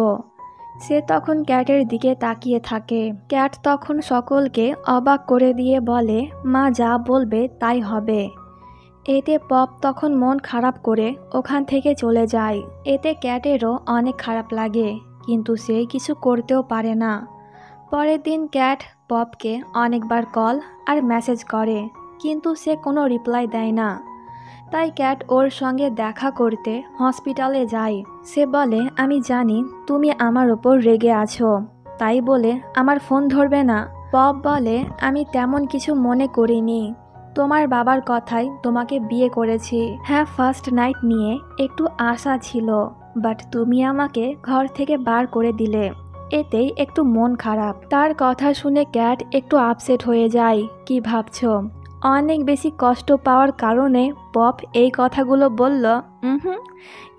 S2: সে তখন ক্যাটের দিকে তাকিয়ে থাকে। ক্যাট তখন সকলকে অবাক করে দিয়ে বলে মা যা বলবে তাই হবে। এতে পপ তখন মন খারাপ করে ওখান থেকে চলে যায়। এতে ক্যাটেরও অনেক খারাপ লাগে, কিন্তু সে কিছু করতেও পারে না। পরের দিন ক্যাট পপকে অনেকবার কল আর মেসেজ করে, কিন্তু সে কোনো রিপ্লাই দেয় না। তাই ক্যাট ওর সঙ্গে দেখা করতে হসপিটালে যায়। সে বলে আমি জানি তুমি আমার ওপর রেগে আছো, তাই বলে আমার ফোন ধরবে না। পপ বলে আমি তেমন কিছু মনে করিনি, তোমার বাবার কথাই তোমাকে বিয়ে করেছি। হ্যাঁ ফার্স্ট নাইট নিয়ে একটু আশা ছিল, বাট তুমি আমাকে ঘর থেকে বার করে দিলে, এতেই একটু মন খারাপ। তার কথা শুনে ক্যাট একটু আপসেট হয়ে যায়। কি ভাবছো? অনেক বেশি কষ্ট পাওয়ার কারণে পপ এই কথাগুলো বলল।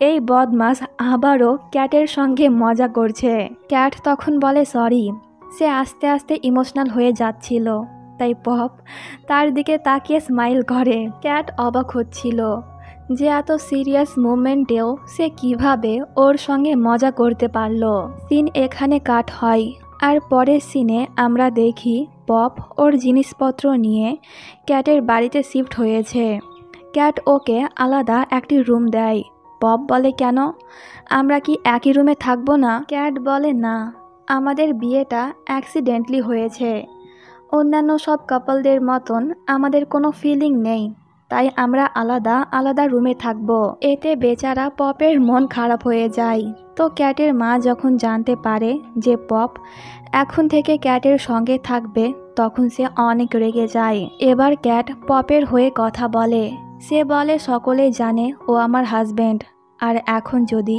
S2: এই বদমাস আবারও ক্যাটের সঙ্গে মজা করছে। ক্যাট তখন বলে সরি। সে আস্তে আস্তে ইমোশনাল হয়ে যাচ্ছিল, তাই পপ তার দিকে তাকিয়ে স্মাইল করে। ক্যাট অবাক হচ্ছিল যে এত সিরিয়াস মুভমেন্টেও সে কিভাবে ওর সঙ্গে মজা করতে পারলো। সিন এখানে কাট হয় আর পরের সিনে আমরা দেখি পপ ওর জিনিসপত্র নিয়ে ক্যাটের বাড়িতে শিফট হয়েছে। ক্যাট ওকে আলাদা একটি রুম দেয়। পপ বলে কেন, আমরা কি একই রুমে থাকবো না? ক্যাট বলে না, আমাদের বিয়েটা অ্যাক্সিডেন্টলি হয়েছে, অন্যান্য সব কাপলদের মতন আমাদের কোনো ফিলিং নেই, তাই আমরা আলাদা আলাদা রুমে থাকবো। এতে বেচারা পপের মন খারাপ হয়ে যায়। তো ক্যাটের মা যখন জানতে পারে যে পপ এখন থেকে ক্যাটের সঙ্গে থাকবে, তখন সে অনেক রেগে যায়। এবার ক্যাট পপের হয়ে কথা বলে। সে বলে সকলেই জানে ও আমার হাজব্যান্ড, আর এখন যদি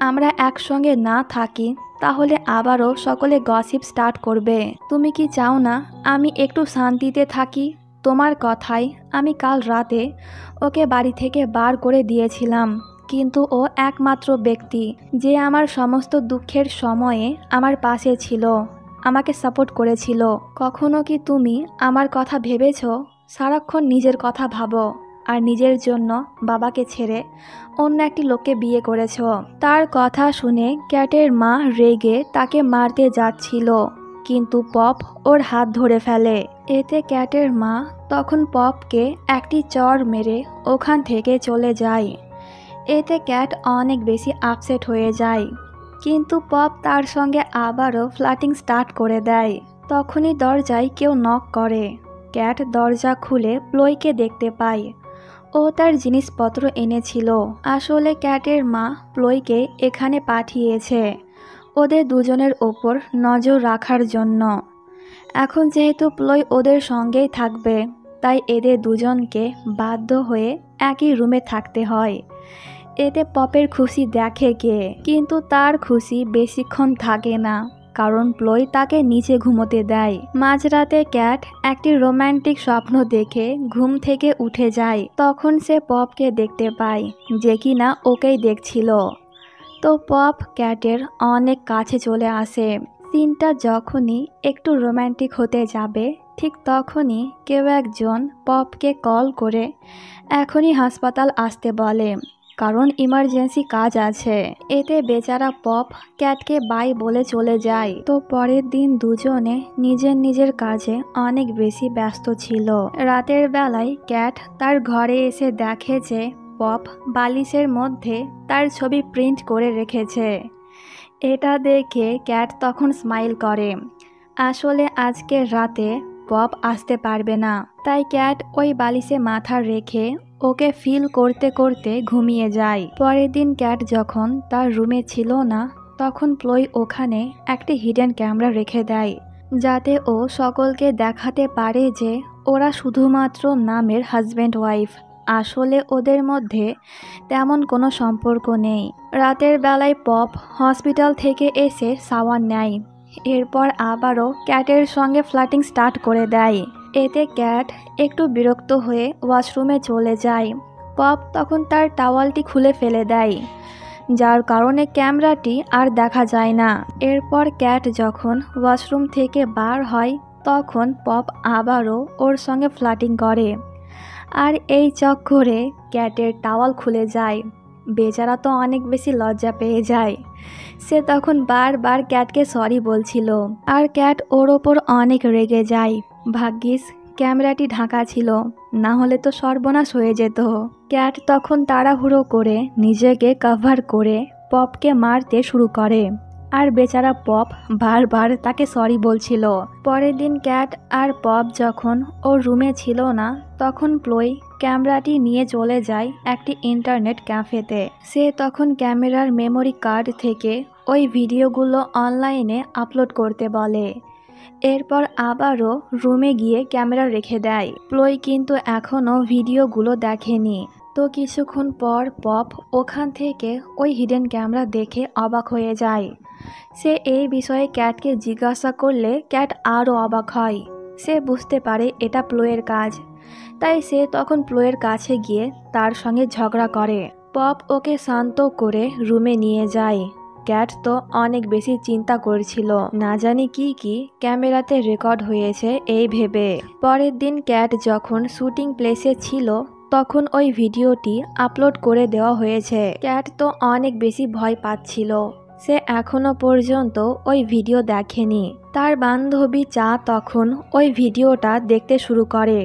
S2: আমরা একসঙ্গে না থাকি তাহলে আবারও সকলে গসিপ স্টার্ট করবে। তুমি কি চাও না আমি একটু শান্তিতে থাকি? তোমার কথায় আমি কাল রাতে ওকে বাড়ি থেকে বার করে দিয়েছিলাম, কিন্তু ও একমাত্র ব্যক্তি যে আমার সমস্ত দুঃখের সময়ে আমার পাশে ছিল, আমাকে সাপোর্ট করেছিল। কখনো কি তুমি আমার কথা ভেবেছো? সারাক্ষণ নিজের কথা ভাবো, আর নিজের জন্য বাবাকে ছেড়ে অন্য একটি লোককে বিয়ে করেছ। তার কথা শুনে ক্যাটের মা রেগে তাকে মারতে যাচ্ছিল, কিন্তু পপ ওর হাত ধরে ফেলে। এতে ক্যাটের মা তখন পপকে একটি চড় মেরে ওখান থেকে চলে যায়। এতে ক্যাট অনেক বেশি আপসেট হয়ে যায়, কিন্তু পপ তার সঙ্গে আবারও ফ্লার্টিং স্টার্ট করে দেয়। তখনই দরজায় কেউ নক করে। ক্যাট দরজা খুলে প্লয়কে দেখতে পায়। ও তার জিনিসপত্র এনেছিল। আসলে ক্যাটের মা প্লয়কে এখানে পাঠিয়েছে ওদের দুজনের ওপর নজর রাখার জন্য। এখন যেহেতু প্লয় ওদের সঙ্গেই থাকবে, তাই এদের দুজনকে বাধ্য হয়ে একই রুমে থাকতে হয়। এতে পপের খুশি দেখে কে, কিন্তু তার খুশি বেশিক্ষণ থাকে না, কারণ প্লয় তাকে নিচে ঘুমোতে দেয়। মাঝরাতে ক্যাট একটি রোম্যান্টিক স্বপ্ন দেখে ঘুম থেকে উঠে যায়। তখন সে পপকে দেখতে পায়, যে কিনা ওকেই দেখছিল। তো পপ ক্যাটের অনেক কাছে চলে আসে। সিনটা যখনই একটু রোম্যান্টিক হতে যাবে, ঠিক তখনই কেউ একজন পপকে কল করে এখনই হাসপাতাল আসতে বলে, কারণ ইমার্জেন্সি কাজ আছে। এতে বেচারা পপ ক্যাটকে বাই বলে চলে যায়। তো পরের দিন দুজনে নিজের নিজের কাজে অনেক বেশি ব্যস্ত ছিল। রাতের বেলায় ক্যাট তার ঘরে এসে দেখে যে পপ বালিশের মধ্যে তার ছবি প্রিন্ট করে রেখেছে। এটা দেখে ক্যাট তখন স্মাইল করে। আসলে আজকের রাতে পপ আসতে পারবে না, তাই ক্যাট ওই বালিশে মাথা রেখে ওকে ফিল করতে করতে ঘুমিয়ে যায়। পরের দিন ক্যাট যখন তার রুমে ছিল না, তখন প্লয় ওখানে একটি হিডেন ক্যামেরা রেখে দেয়, যাতে ও সকলকে দেখাতে পারে যে ওরা শুধুমাত্র নামের হাজব্যান্ড ওয়াইফ। আসলে ওদের মধ্যে তেমন কোনো সম্পর্ক নেই। রাতের বেলায় পপ হসপিটাল থেকে এসে শাওয়ার নেয়। এরপর আবারও ক্যাটের সঙ্গে ফ্লার্টিং স্টার্ট করে দেয়। এতে ক্যাট একটু বিরক্ত হয়ে ওয়াশরুমে চলে যায়। পপ তখন তার টাওয়ালটি খুলে ফেলে দেয়, যার কারণে ক্যামেরাটি আর দেখা যায় না। এরপর ক্যাট যখন ওয়াশরুম থেকে বার হয়, তখন পপ আবারও ওর সঙ্গে ফ্লার্টিং করে, আর এই চক্করে ক্যাটের টাওয়াল খুলে যায়। বেচারা তো অনেক বেশি লজ্জা পেয়ে যায়। সে তখন বারবার ক্যাটকে সরি বলছিল, আর ক্যাট ওর ওপর অনেক রেগে যায়। ভাগ্যিস ক্যামেরাটি ঢাকা ছিল, না হলে তো সর্বনাশ হয়ে যেত। ক্যাট তখন তাড়াহুড়ো করে নিজেকে কভার করে পপকে মারতে শুরু করে, আর বেচারা পপ বারবার তাকে সরি বলছিল। পরের দিন ক্যাট আর পপ যখন ওর রুমে ছিল না, তখন প্লয় ক্যামেরাটি নিয়ে চলে যায় একটি ইন্টারনেট ক্যাফেতে। সে তখন ক্যামেরার মেমোরি কার্ড থেকে ওই ভিডিওগুলো অনলাইনে আপলোড করতে বলে। এরপর আবারও রুমে গিয়ে ক্যামেরা রেখে দেয়। প্লয় কিন্তু এখনও ভিডিওগুলো দেখেনি। তো কিছুক্ষণ পর পপ ওখান থেকে ওই হিডেন ক্যামেরা দেখে অবাক হয়ে যায়। সে এই বিষয়ে ক্যাটকে জিজ্ঞাসা করলে ক্যাট আরও অবাক হয়। সে বুঝতে পারে এটা প্লয়ের কাজ, তাই সে তখন প্লয়ের কাছে গিয়ে তার সঙ্গে ঝগড়া করে। পপ ওকে শান্ত করে রুমে নিয়ে যায়। ক্যাট তো অনেক বেশি চিন্তা করছিল, না জানি কি কি ক্যামেরাতে রেকর্ড হয়েছে এই ভেবে। পরের দিন ক্যাট যখন শুটিং প্লেসে ছিল, তখন ওই ভিডিওটি আপলোড করে দেওয়া হয়েছে। ক্যাট তো অনেক বেশি ভয় পাচ্ছিল। সে এখনো পর্যন্ত ওই ভিডিও দেখেনি। তার বান্ধবী চা তখন ওই ভিডিওটা দেখতে শুরু করে,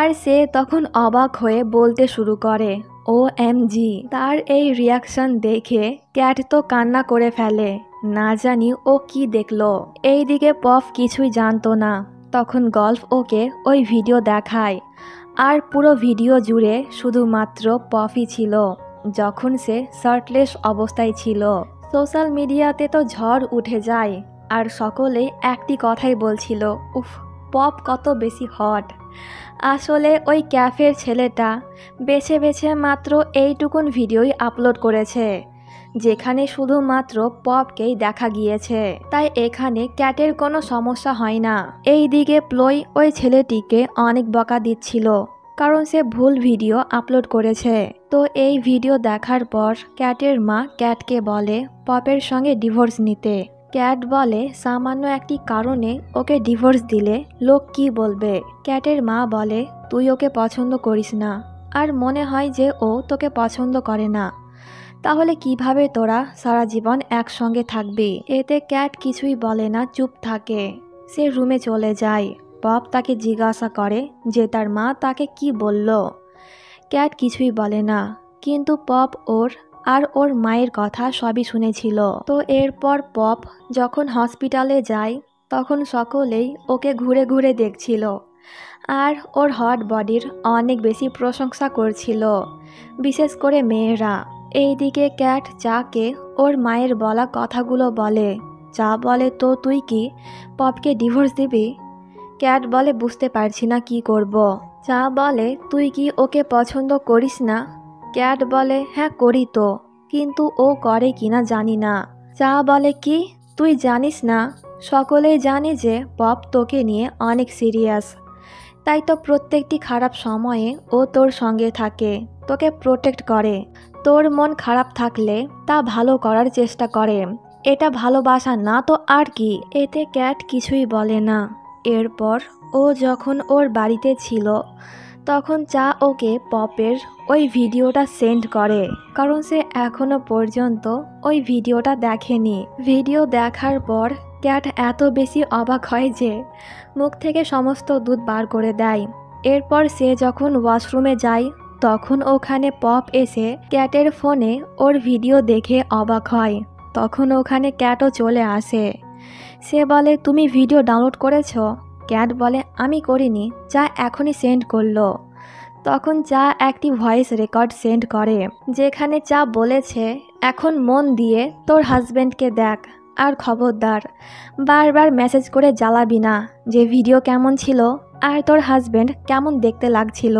S2: আর সে তখন অবাক হয়ে বলতে শুরু করে, OMG। তার এই রিয়াকশন দেখে ক্যাট তো কান্না করে ফেলে। না জানি ও কি দেখলো। এইদিকে পপ কিছুই জানতো না। তখন গল্ফ ওকে ওই ভিডিও দেখায়। আর পুরো ভিডিও জুড়ে শুধুমাত্র পপই ছিল, যখন সে শার্টলেস অবস্থায় ছিল। সোশ্যাল মিডিয়াতে তো ঝড় উঠে যায়, আর সকলেই একটি কথাই বলছিল, উফ, পপ কত বেশি হট। আসলে ওই ক্যাফের ছেলেটা বেছে বেছে মাত্র এইটুকুন ভিডিওই আপলোড করেছে, যেখানে শুধুমাত্র পপকেই দেখা গিয়েছে। তাই এখানে ক্যাটের কোনো সমস্যা হয় না। এইদিকে প্লয় ওই ছেলেটিকে অনেক বকা দিচ্ছিল, কারণ সে ভুল ভিডিও আপলোড করেছে। তো এই ভিডিও দেখার পর ক্যাটের মা ক্যাটকে বলে পপের সঙ্গে ডিভোর্স নিতে। ক্যাট বলে সামান্য একটি কারণে ওকে ডিভোর্স দিলে লোক কি বলবে। ক্যাটের মা বলে তুই ওকে পছন্দ করিস না, আর মনে হয় যে ও তোকে পছন্দ করে না, তাহলে কিভাবে তোরা সারা জীবন একসঙ্গে থাকবি। এতে ক্যাট কিছুই বলে না, চুপ থাকে। সে রুমে চলে যায়। পপ তাকে জিজ্ঞাসা করে যে তার মা তাকে কি বলল। ক্যাট কিছুই বলে না, কিন্তু পপ ওর মায়ের কথা সবই শুনেছিল। তো এরপর পপ যখন হসপিটালে যায়, তখন সকলেই ওকে ঘুরে ঘুরে দেখছিল, আর ওর হট বডির অনেক বেশি প্রশংসা করছিল, বিশেষ করে মেয়েরা। এইদিকে ক্যাট চাকে ওর মায়ের বলা কথাগুলো বলে। চা বলে তো তুই কি পপকে ডিভোর্স দিবি? ক্যাট বলে বুঝতে পারছি না কি করব। চা বলে তুই কি ওকে পছন্দ করিস না? ক্যাট বলে হ্যাঁ করি তো, কিন্তু ও করে কিনা জানি না। চা বলে কি তুই জানিস না? সকলেই জানে যে পপ তোকে নিয়ে অনেক সিরিয়াস, তাই তো প্রত্যেকটি খারাপ সময়ে ও তোর সঙ্গে থাকে, তোকে প্রোটেক্ট করে। তোর মন খারাপ থাকলে তা ভালো করার চেষ্টা করে। এটা ভালোবাসা না তো আর কি। এতে ক্যাট কিছুই বলে না। এরপর ও যখন ওর বাড়িতে ছিল, তখন চা ওকে পপের ওই ভিডিওটা সেন্ড করে, কারণ সে এখনো পর্যন্ত ওই ভিডিওটা দেখেনি। ভিডিও দেখার পর ক্যাট এত বেশি অবাক হয় যে মুখ থেকে সমস্ত দুধ বার করে দেয়। এরপর সে যখন ওয়াশরুমে যায়, তখন ওখানে পপ এসে ক্যাটের ফোনে ওর ভিডিও দেখে অবাক হয়। তখন ওখানে ক্যাটও চলে আসে। সে বলে তুমি ভিডিও ডাউনলোড করেছো? ক্যাট বলে আমি করিনি, চা এখনই সেন্ড করলো। তখন চা একটি ভয়েস রেকর্ড সেন্ড করে, যেখানে চা বলেছে এখন মন দিয়ে তোর হাজব্যান্ডকে দেখ, আর খবরদার বারবার মেসেজ করে জ্বালাবি না যে ভিডিও কেমন ছিল আর তোর হাজব্যান্ড কেমন দেখতে লাগছিল।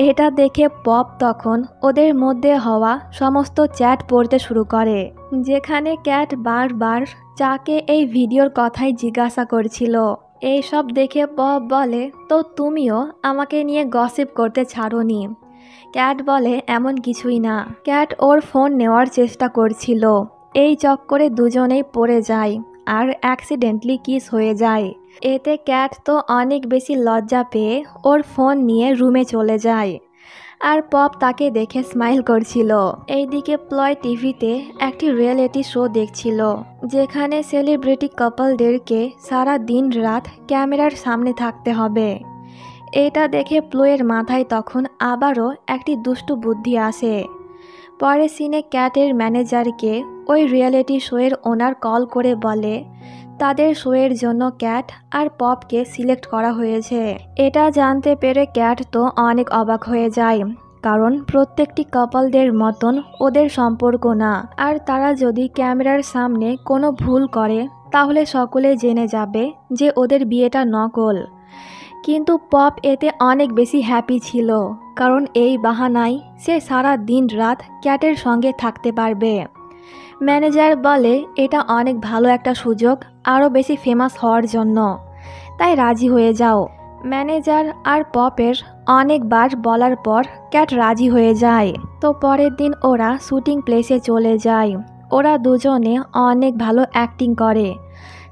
S2: এটা দেখে পপ তখন ওদের মধ্যে হওয়া সমস্ত চ্যাট পড়তে শুরু করে, যেখানে ক্যাট বারবার চাকে এই ভিডিওর কথাই জিজ্ঞাসা করছিল। এইসব দেখে পপ বলে তো তুমিও আমাকে নিয়ে গসিপ করতে ছাড়োনি। ক্যাট বলে এমন কিছুই না। ক্যাট ওর ফোন নেওয়ার চেষ্টা করছিল, এই চক্করে দুজনেই পড়ে যায় আর অ্যাক্সিডেন্টলি কিস হয়ে যায়। এতে ক্যাট তো অনেক বেশি লজ্জা পেয়ে ওর ফোন নিয়ে রুমে চলে যায়, আর পপ তাকে দেখে স্মাইল করছিল। এইদিকে প্লয় টিভিতে একটি রিয়েলিটি শো দেখছিল, যেখানে সেলিব্রিটি কাপলদেরকে সারা দিন রাত ক্যামেরার সামনে থাকতে হবে। এটা দেখে প্লয়ের মাথায় তখন আবারও একটি দুষ্টু বুদ্ধি আসে। পরে সিনে ক্যাটের ম্যানেজারকে ওই রিয়েলিটি শোয়ের ওনার কল করে বলে তাদের শোয়ের জন্য ক্যাট আর পপকে সিলেক্ট করা হয়েছে। এটা জানতে পেরে ক্যাট তো অনেক অবাক হয়ে যায়, কারণ প্রত্যেকটি কাপলদের মতন ওদের সম্পর্ক না, আর তারা যদি ক্যামেরার সামনে কোনো ভুল করে তাহলে সকলে জেনে যাবে যে ওদের বিয়েটা নকল। কিন্তু পপ এতে অনেক বেশি হ্যাপি ছিল, কারণ এই বাহানায় সে সারা দিন রাত ক্যাটের সঙ্গে থাকতে পারবে। ম্যানেজার বলে এটা অনেক ভালো একটা সুযোগ আরও বেশি ফেমাস হওয়ার জন্য, তাই রাজি হয়ে যাও। ম্যানেজার আর পপের অনেকবার বলার পর ক্যাট রাজি হয়ে যায়। তো পরের দিন ওরা শুটিং প্লেসে চলে যায়। ওরা দুজনে অনেক ভালো অ্যাক্টিং করে,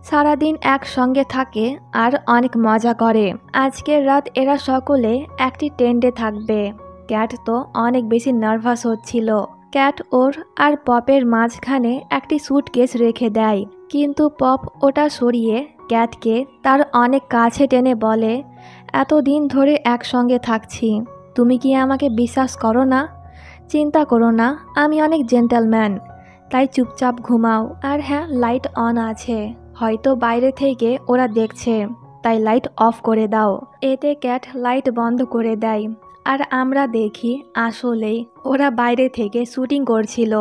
S2: সারাদিন একসঙ্গে থাকে আর অনেক মজা করে। আজকের রাত এরা সকলে একটি টেন্টে থাকবে। ক্যাট তো অনেক বেশি নার্ভাস হচ্ছিল। ক্যাট ওর আর পপের মাঝখানে একটি স্যুটকেস রেখে দেয়, কিন্তু পপ ওটা সরিয়ে ক্যাটকে তার অনেক কাছে টেনে বলে এতদিন ধরে একসঙ্গে থাকছি, তুমি কি আমাকে বিশ্বাস করো না? চিন্তা করো না, আমি অনেক জেন্টলম্যান, তাই চুপচাপ ঘুমাও। আর হ্যাঁ, লাইট অন আছে, হয়তো বাইরে থেকে ওরা দেখছে, তাই লাইট অফ করে দাও। এতে ক্যাট লাইট বন্ধ করে দেয় আর আমরা দেখি আসলেই ওরা বাইরে থেকে শুটিং করছিল,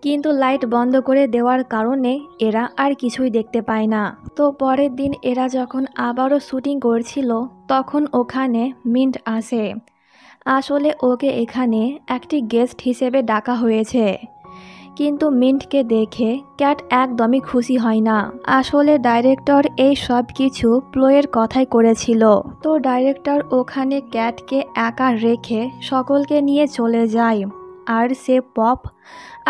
S2: কিন্তু লাইট বন্ধ করে দেওয়ার কারণে এরা আর কিছুই দেখতে পায় না। তো পরের দিন এরা যখন আবারও শুটিং করছিল তখন ওখানে মিন্ট আসে। আসলে ওকে এখানে একটি গেস্ট হিসেবে ডাকা হয়েছে, কিন্তু মিন্টকে দেখে ক্যাট একদমই খুশি হয় না। আসলে ডাইরেক্টর এই সব কিছু প্লোয়ের কথাই করেছিল। তো ডাইরেক্টর ওখানে ক্যাটকে একা রেখে সকলকে নিয়ে চলে যায় আর সে পপ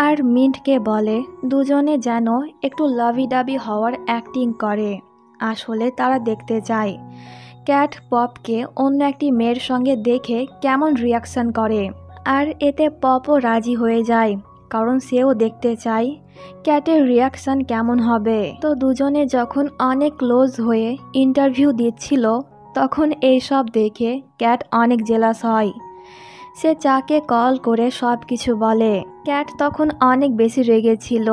S2: আর মিন্টকে বলে দুজনে যেন একটু লাভি ডাবি হওয়ার অ্যাক্টিং করে। আসলে তারা দেখতে চায় ক্যাট পপকে অন্য একটি মেয়ের সঙ্গে দেখে কেমন রিয়াকশন করে, আর এতে পপও রাজি হয়ে যায় কারণ সেও দেখতে চায় ক্যাটের রিয়াকশন কেমন হবে। তো দুজনে যখন অনেক ক্লোজ হয়ে ইন্টারভিউ দিচ্ছিল তখন এইসব দেখে ক্যাট অনেক জেলাস হয়। সে চাকে কল করে সব কিছু বলে। ক্যাট তখন অনেক বেশি রেগেছিল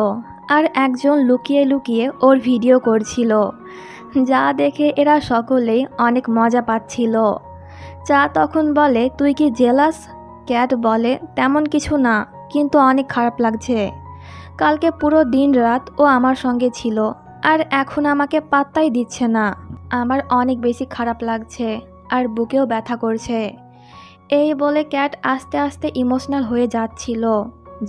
S2: আর একজন লুকিয়ে লুকিয়ে ওর ভিডিও করছিল, যা দেখে এরা সকলেই অনেক মজা পাচ্ছিল। চা তখন বলে তুই কি জেলাস? ক্যাট বলে তেমন কিছু না, কিন্তু অনেক খারাপ লাগছে। কালকে পুরো দিন রাত ও আমার সঙ্গে ছিল আর এখন আমাকে পাত্তাই দিচ্ছে না। আমার অনেক বেশি খারাপ লাগছে আর বুকেও ব্যথা করছে। এই বলে ক্যাট আস্তে আস্তে ইমোশনাল হয়ে যাচ্ছিল,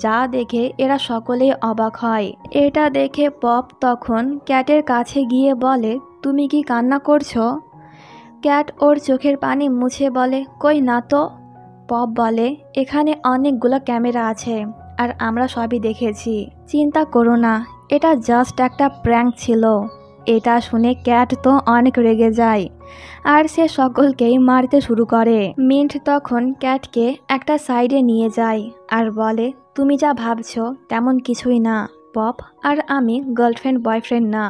S2: যা দেখে এরা সকলেই অবাক হয়। এটা দেখে পপ তখন ক্যাটের কাছে গিয়ে বলে তুমি কি কান্না করছো? ক্যাট ওর চোখের পানি মুছে বলে কই না তো। পপ বলে এখানে অনেকগুলো ক্যামেরা আছে আর আমরা সবই দেখেছি, চিন্তা করো না, এটা জাস্ট একটা প্র্যাঙ্ক ছিল। এটা শুনে ক্যাট তো অনেক রেগে যায় আর সে সকলকেই মারতে শুরু করে। মিন্ট তখন ক্যাটকে একটা সাইডে নিয়ে যায় আর বলে তুমি যা ভাবছো তেমন কিছুই না, পপ আর আমি গার্লফ্রেন্ড বয়ফ্রেন্ড না,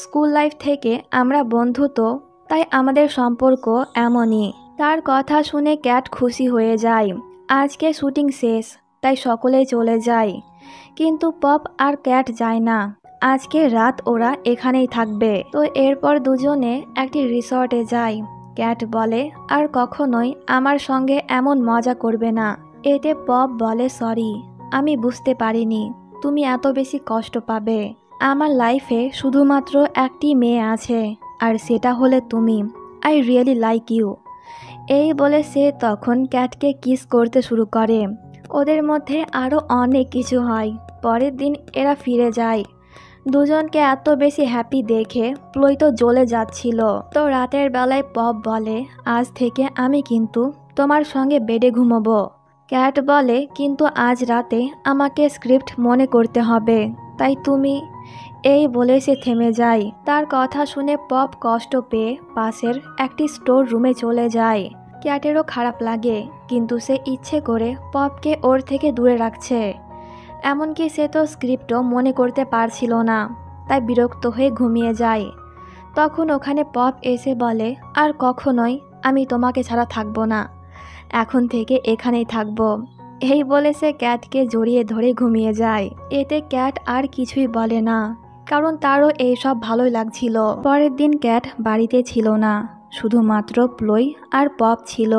S2: স্কুল লাইফ থেকে আমরা বন্ধু, তো তাই আমাদের সম্পর্ক এমনই। তার কথা শুনে ক্যাট খুশি হয়ে যায়। আজকে শুটিং শেষ তাই সকলেই চলে যায়, কিন্তু পপ আর ক্যাট যায় না। আজকে রাত ওরা এখানেই থাকবে। তো এরপর দুজনে একটি রিসর্টে যায়। ক্যাট বলে আর কখনোই আমার সঙ্গে এমন মজা করবে না। এতে পপ বলে সরি, আমি বুঝতে পারিনি তুমি এত বেশি কষ্ট পাবে। আমার লাইফে শুধুমাত্র একটি মেয়ে আছে আর সেটা হলে তুমি। I really like you. এই বলে সে তখন ক্যাটকে কিস করতে শুরু করে। ওদের মধ্যে আরও অনেক কিছু হয়। পরের দিন এরা ফিরে যায়। দুজনকে এত বেশি হ্যাপি দেখে প্লয় তো জ্বলে যাচ্ছিল। তো রাতের বেলায় পপ বলে আজ থেকে আমি কিন্তু তোমার সঙ্গে বেডে ঘুমোবো। ক্যাট বলে কিন্তু আজ রাতে আমাকে স্ক্রিপ্ট মনে করতে হবে, তাই তুমি। এই বলে সে থেমে যায়। তার কথা শুনে পপ কষ্ট পেয়ে পাশের একটি স্টোর রুমে চলে যায়। ক্যাটেরও খারাপ লাগে, কিন্তু সে ইচ্ছে করে পপকে ওর থেকে দূরে রাখছে। এমনকি সে তো স্ক্রিপ্টও মনে করতে পারছিল না, তাই বিরক্ত হয়ে ঘুমিয়ে যায়। তখন ওখানে পপ এসে বলে আর কখনোই আমি তোমাকে ছাড়া থাকবো না, এখন থেকে এখানেই থাকবো। এই বলে সে ক্যাটকে জড়িয়ে ধরে ঘুমিয়ে যায়। এতে ক্যাট আর কিছুই বলে না, কারণ তারও এইসব ভালোই লাগছিল। পরের দিন ক্যাট বাড়িতে ছিল না, শুধুমাত্র প্লয় আর পপ ছিল।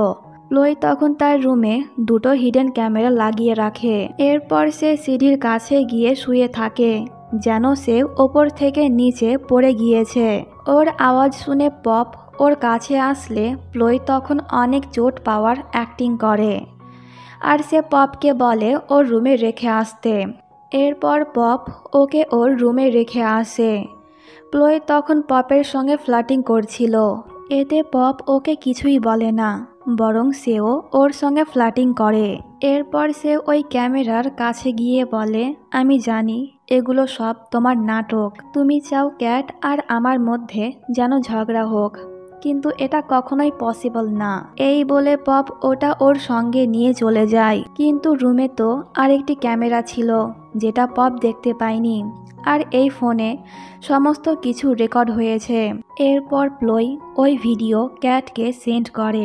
S2: প্লয় তখন তার রুমে দুটো হিডেন ক্যামেরা লাগিয়ে রাখে। এরপর সে সিঁড়ির কাছে গিয়ে শুয়ে থাকে, যেন সে ওপর থেকে নিচে পড়ে গিয়েছে। ওর আওয়াজ শুনে পপ ওর কাছে আসলে প্লয় তখন অনেক চোট পাওয়ার অ্যাক্টিং করে আর সে পপকে বলে ওর রুমে রেখে আসতে। এরপর পপ ওকে ওর রুমে রেখে আসে। প্লয় তখন পপের সঙ্গে ফ্লার্টিং করছিল। এতে পপ ওকে কিছুই বলে না, বরং সেও ওর সঙ্গে ফ্লার্টিং করে। এরপর সে ওই ক্যামেরার কাছে গিয়ে বলে আমি জানি এগুলো সব তোমার নাটক, তুমি চাও ক্যাট আর আমার মধ্যে যেন ঝগড়া হোক, কিন্তু এটা কখনোই পসিবল না। এই বলে পপ ওটা ওর সঙ্গে নিয়ে চলে যায়। কিন্তু রুমে তো আরেকটি ক্যামেরা ছিল যেটা পপ দেখতে পায়নি, আর এই ফোনে সমস্ত কিছু রেকর্ড হয়েছে। এরপর প্লয় ওই ভিডিও ক্যাটকে সেন্ড করে,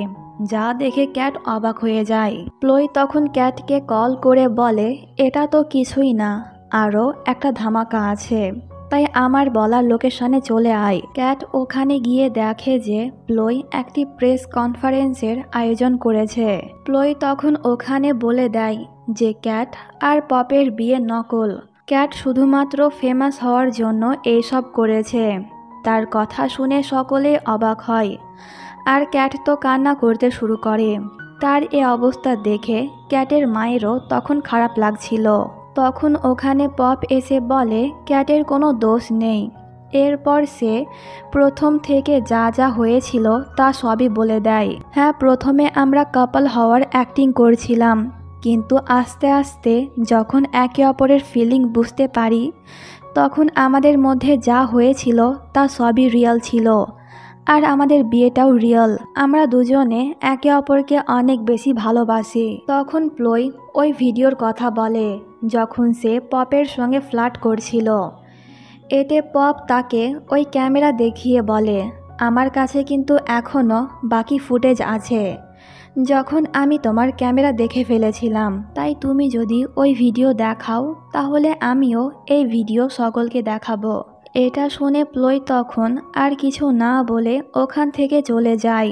S2: যা দেখে ক্যাট অবাক হয়ে যায়। প্লয় তখন ক্যাটকে কল করে বলে এটা তো কিছুই না, আরও একটা ধামাকা আছে, তাই আমার বলা লোকেশনে চলে আয়। ক্যাট ওখানে গিয়ে দেখে যে প্লয় একটি প্রেস কনফারেন্সের আয়োজন করেছে। প্লয় তখন ওখানে বলে দেয় যে ক্যাট আর পপের বিয়ে নকল। ক্যাট শুধুমাত্র ফেমাস হওয়ার জন্য এইসব করেছে। তার কথা শুনে সকলে অবাক হয়, আর ক্যাট তো কান্না করতে শুরু করে। তার এ অবস্থা দেখে ক্যাটের মায়েরও তখন খারাপ লাগছিল। তখন ওখানে পপ এসে বলে ক্যাটের কোনো দোষ নেই। এরপর সে প্রথম থেকে যা যা হয়েছিল তা সবই বলে দেয়। হ্যাঁ, প্রথমে আমরা কাপল হওয়ার অ্যাক্টিং করছিলাম, কিন্তু আস্তে আস্তে যখন একে অপরের ফিলিং বুঝতে পারি, তখন আমাদের মধ্যে যা হয়েছিল তা সবই রিয়েল ছিল। আর আমাদের বিয়েটাও রিয়েল। আমরা দুজনে একে অপরকে অনেক বেশি ভালোবাসি। তখন প্লয় ওই ভিডিওর কথা বলে যখন সে পপের সঙ্গে ফ্লার্ট করছিল। এতে পপ তাকে ওই ক্যামেরা দেখিয়ে বলে, আমার কাছে কিন্তু এখনও বাকি ফুটেজ আছে, যখন আমি তোমার ক্যামেরা দেখে ফেলেছিলাম। তাই তুমি যদি ওই ভিডিও দেখাও তাহলে আমিও এই ভিডিও সকলকে দেখাবো। এটা শুনে প্লয় তখন আর কিছু না বলে ওখান থেকে চলে যায়।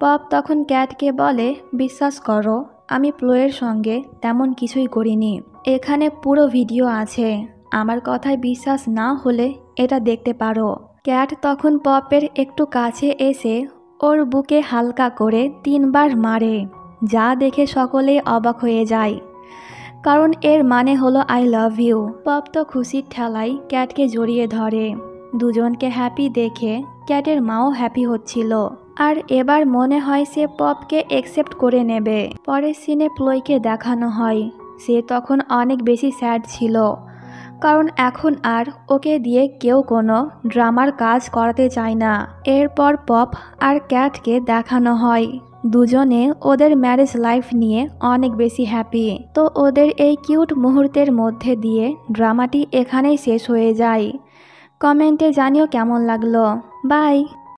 S2: পপ তখন ক্যাটকে বলে, বিশ্বাস করো, আমি প্লয়ের সঙ্গে তেমন কিছুই করিনি। এখানে পুরো ভিডিও আছে, আমার কথায় বিশ্বাস না হলে এটা দেখতে পারো। ক্যাট তখন পপের একটু কাছে এসে ওর বুকে হালকা করে 3 বার মারে, যা দেখে সকলে অবাক হয়ে যায়, কারণ এর মানে হলো আই লাভ ইউ। পপ তো খুশির ঠেলায় ক্যাটকে জড়িয়ে ধরে। দুজনকে হ্যাপি দেখে ক্যাটের মাও হ্যাপি হচ্ছিল, আর এবার মনে হয় সে পপকে অ্যাকসেপ্ট করে নেবে। পরের সিনে প্লয়কে দেখানো হয়, সে তখন অনেক বেশি স্যাড ছিল, কারণ এখন আর ওকে দিয়ে কেউ কোনো ড্রামার কাজ করাতে চায় না। এরপর পপ আর ক্যাটকে দেখানো হয় দুজনে ওদের ম্যারেজ লাইফ নিয়ে অনেক বেশি হ্যাপি। তো ওদের এই কিউট মুহূর্তের মধ্যে দিয়ে ড্রামাটি এখানেই শেষ হয়ে যায়। কমেন্টে জানিও কেমন লাগলো। বাই।